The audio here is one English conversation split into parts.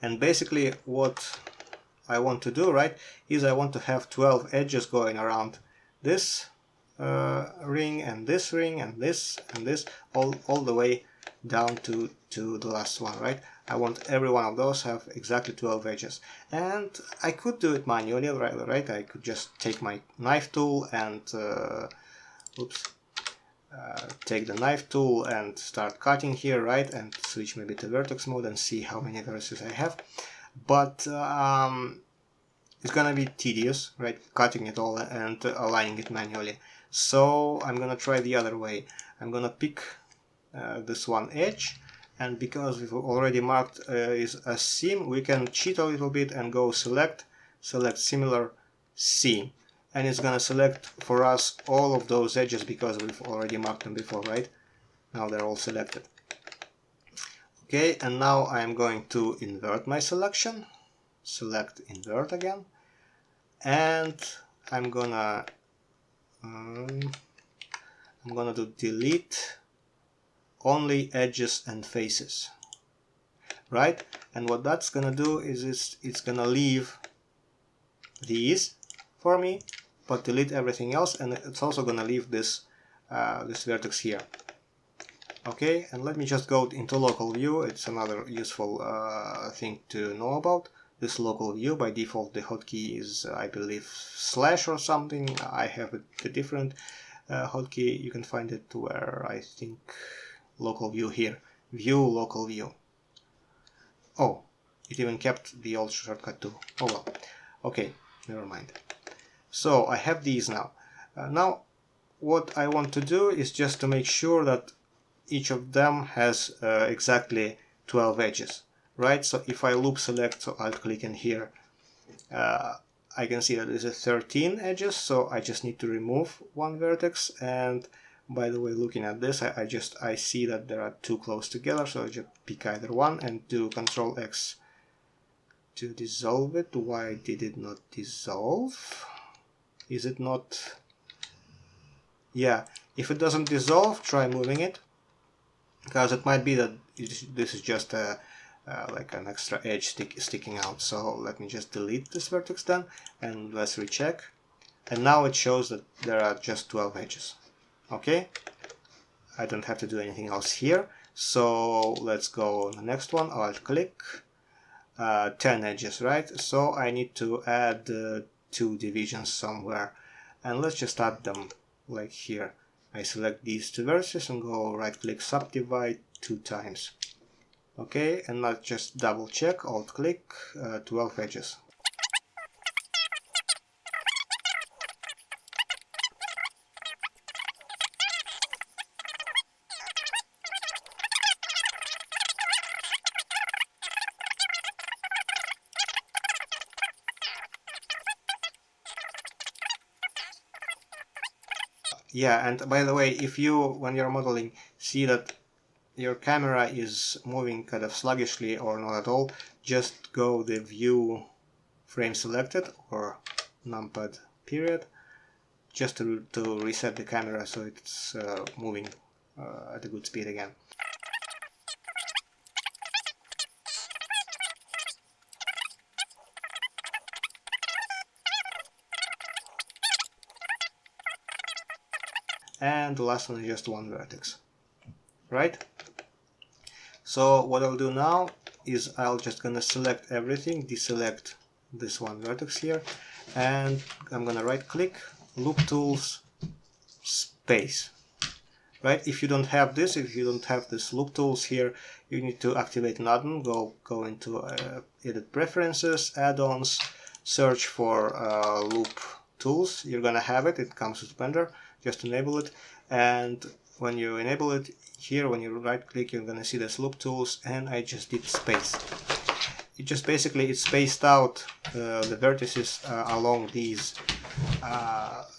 And basically what I want to do, right, is I want to have 12 edges going around this ring and this ring and this all the way down to the last one, right? I want every one of those have exactly 12 edges. And I could do it manually, right? I could just take my knife tool and take the knife tool and start cutting here, right? And switch maybe to vertex mode and see how many vertices I have. But it's gonna be tedious, right? Cutting it all and aligning it manually. So I'm gonna try the other way. I'm gonna pick this one edge, and because we've already marked is a seam, we can cheat a little bit and go select similar seam, and it's gonna select for us all of those edges because we've already marked them before, right? Now they're all selected. Okay, and now I'm going to invert my selection. Select invert again, and I'm gonna do delete only edges and faces, right? And what that's gonna do is it's gonna leave these for me, but delete everything else, and it's also gonna leave this this vertex here. Okay, and let me just go into local view. It's another useful thing to know about. This local view, by default the hotkey is, I believe, slash or something. I have a different hotkey. You can find it where I think local view here. View, local view. Oh, it even kept the old shortcut too. Oh well. Okay, never mind. So I have these now. Now what I want to do is just to make sure that each of them has exactly 12 edges. Right, so if I loop select, so I'll click in here, I can see that there's 13 edges, so I just need to remove one vertex. And by the way, looking at this, I see that there are two close together, so I just pick either one and do Ctrl X to dissolve it. Why did it not dissolve? Is it not? Yeah, if it doesn't dissolve, try moving it, because it might be that this is just a like an extra edge sticking out. So let me just delete this vertex then, and let's recheck. And now it shows that there are just 12 edges. Okay, I don't have to do anything else here. So let's go on the next one. Alt click, 10 edges, right? So I need to add 2 divisions somewhere, and let's just add them like here. I select these 2 vertices and go right click, subdivide 2 times. Okay, and let's just double check, alt click, 12 edges. Yeah, and by the way, if you, when you're modeling, see that your camera is moving kind of sluggishly or not at all, just go the view frame selected or numpad period, just to reset the camera so it's moving at a good speed again. And the last one is just one vertex, right? So what I'll do now is I'll just gonna select everything, deselect this one vertex here, and I'm gonna right click, loop tools, space. Right? If you don't have this, loop tools here, you need to activate an add-on. Go into edit preferences, add-ons, search for loop tools. You're gonna have it. It comes with Blender. Just enable it, and when you enable it here, when you right click, you're gonna see this loop tools, and I just did space. It just basically it spaced out the vertices along these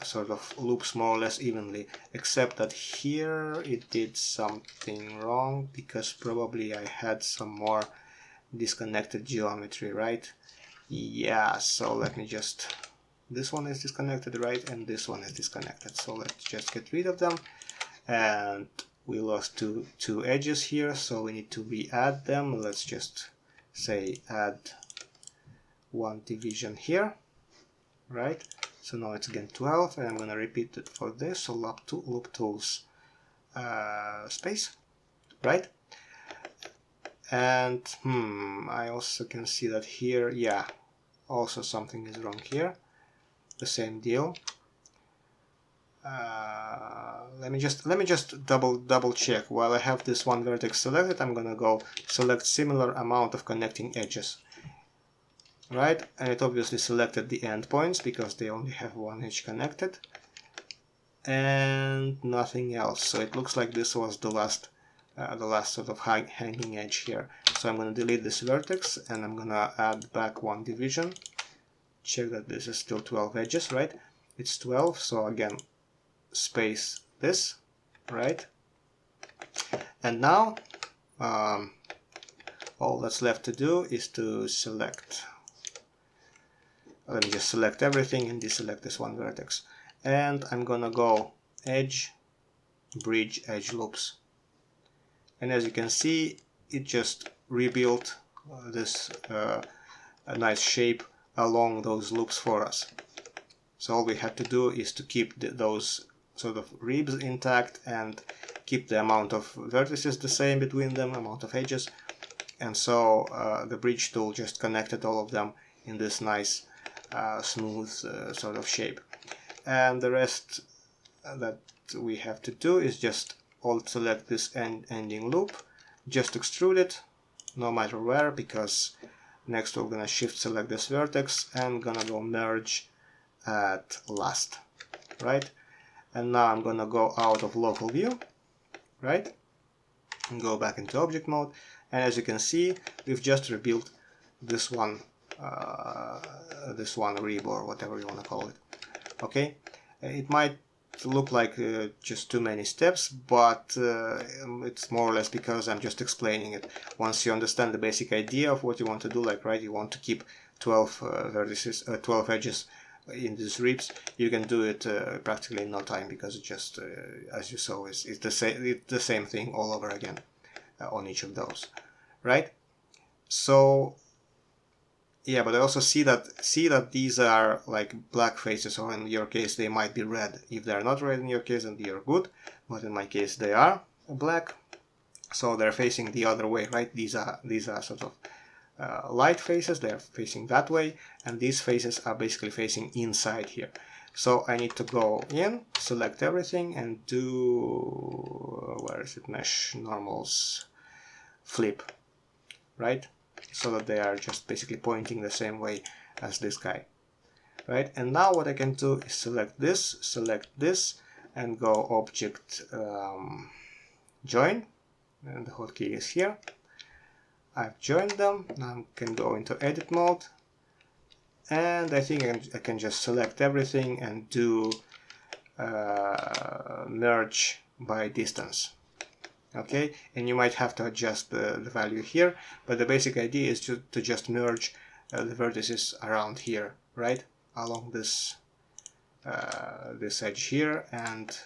sort of loops more or less evenly, except that here it did something wrong because probably I had some more disconnected geometry, right? Yeah, so let me just, this one is disconnected, right, and this one is disconnected, so let's just get rid of them. And we lost two edges here, so we need to re-add them. Let's just say add one division here, right? So now it's again 12, and I'm going to repeat it for this. So loop tools space, right? And I also can see that here, yeah, also something is wrong here. The same deal. Let me just double check. While I have this one vertex selected, I'm gonna go select similar amount of connecting edges, right? And it obviously selected the endpoints because they only have one edge connected and nothing else. So it looks like this was the last sort of hanging edge here. So I'm gonna delete this vertex and I'm gonna add back one division. Check that this is still 12 edges, right? It's 12, so again, space this, right? And now all that's left to do is to select. Let me just select everything and deselect this one vertex. And I'm gonna go edge, bridge, edge loops. And as you can see, it just rebuilt this a nice shape along those loops for us. So all we had to do is to keep those sort of ribs intact and keep the amount of vertices the same between them, amount of edges. And so the bridge tool just connected all of them in this nice smooth sort of shape. And the rest that we have to do is just alt select this ending loop, just extrude it no matter where, because next we're gonna shift select this vertex and gonna go merge at last, right? And now I'm gonna go out of local view, right, and go back into object mode. And as you can see, we've just rebuilt this one rib, or whatever you want to call it. Okay, it might look like just too many steps, but it's more or less because I'm just explaining it. Once you understand the basic idea of what you want to do, like, right, you want to keep 12 vertices, 12 edges in these ribs, you can do it practically in no time, because it just, as you saw, it's the same thing all over again on each of those, right? So yeah, but I also see that these are like black faces, or in your case they might be red. If they are not red in your case, then they are good, but in my case they are black, so they're facing the other way, right? These are sort of light faces, they're facing that way, and these faces are basically facing inside here. So I need to go in, select everything, and do, where is it, mesh normals, flip, right? So that they are just basically pointing the same way as this guy, right? And now what I can do is select this, and go object join, and the hotkey is here. I've joined them. Now I can go into edit mode, and I think I can just select everything and do merge by distance. Okay, and you might have to adjust the value here, but the basic idea is to just merge the vertices around here, right, along this this edge here and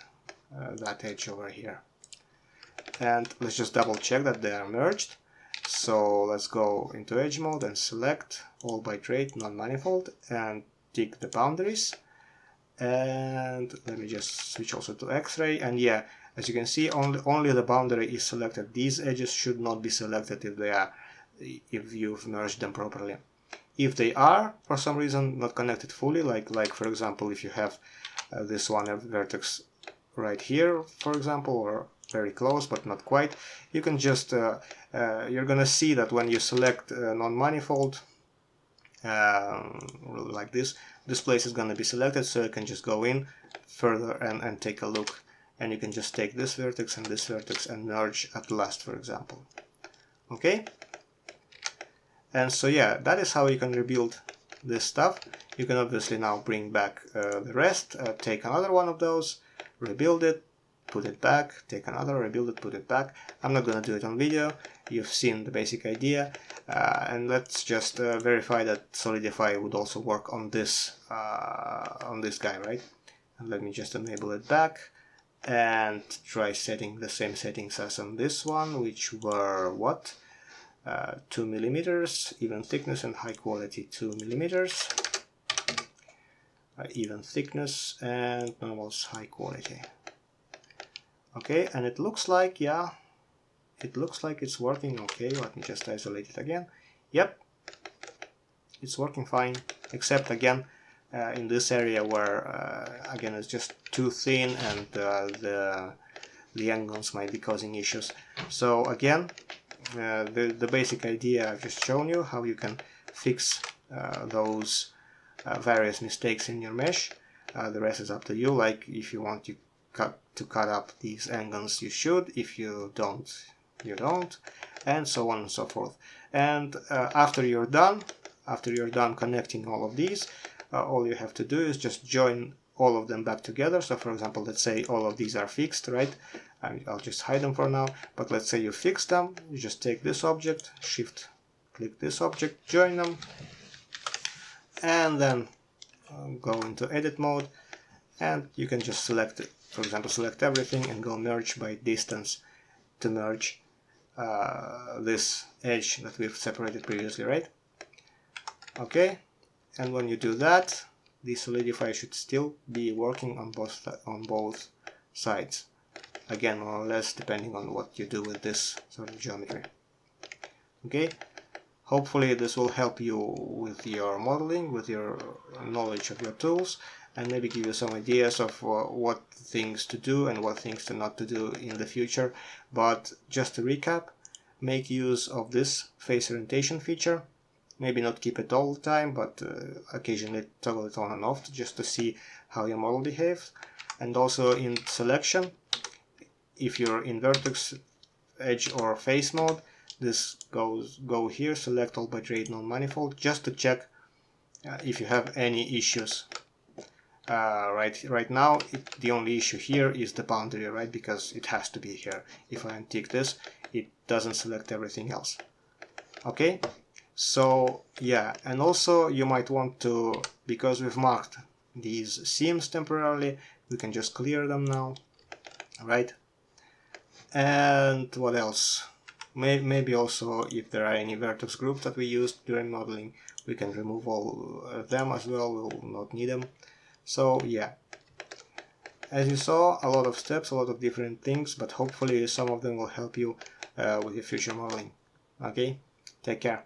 that edge over here. And let's just double check that they are merged. So let's go into edge mode and select all by trait non-manifold and tick the boundaries. And let me just switch also to X-ray, and yeah, as you can see, only the boundary is selected. These edges should not be selected if you've merged them properly. If they are for some reason not connected fully, like for example, if you have this one vertex right here, for example, or very close but not quite, you can just you're gonna see that when you select non-manifold like this place is going to be selected, so you can just go in further and take a look, and you can just take this vertex and merge at last, for example. Okay, and so yeah, that is how you can rebuild this stuff. You can obviously now bring back the rest, take another one of those, rebuild it, put it back, take another, rebuild it, put it back. I'm not going to do it on video. You've seen the basic idea, and let's just verify that Solidify would also work on this guy, right? And let me just enable it back and try setting the same settings as on this one, which were what? 2 millimeters, even thickness and high quality 2 millimeters, even thickness, and normals high quality. Okay, and it looks like, yeah, it looks like it's working okay. Let me just isolate it again. Yep, it's working fine, except again in this area where again it's just too thin and the angles might be causing issues. So again, the basic idea I've just shown you, how you can fix those various mistakes in your mesh. The rest is up to you. Like if you want to cut up these angles, you should. If you don't, you don't, and so on and so forth. And after you're done connecting all of these, all you have to do is just join all of them back together. So for example, let's say all of these are fixed, right? I'll just hide them for now, but let's say you fix them. You just take this object, shift click this object, join them, and then go into edit mode, and you can just select it. For example, select everything and go merge by distance to merge this edge that we've separated previously, right? Okay, and when you do that, the solidify should still be working on both sides. Again, more or less depending on what you do with this sort of geometry. Okay, hopefully this will help you with your modeling, with your knowledge of your tools, and maybe give you some ideas of what things to do and what things to not to do in the future. But just to recap, make use of this face orientation feature. Maybe not keep it all the time, but occasionally toggle it on and off just to see how your model behaves. And also in selection, if you're in vertex, edge or face mode, this go here, select all bitrate non-manifold, just to check if you have any issues. Right now the only issue here is the boundary, right? Because it has to be here. If I untick this, it doesn't select everything else. Okay, so yeah, and also you might want to, because we've marked these seams temporarily, we can just clear them now, right? And what else? Maybe also if there are any vertex groups that we used during modeling, we can remove all of them as well. We'll not need them. So yeah, as you saw, a lot of steps, a lot of different things, but hopefully some of them will help you with your future modeling. Okay, take care.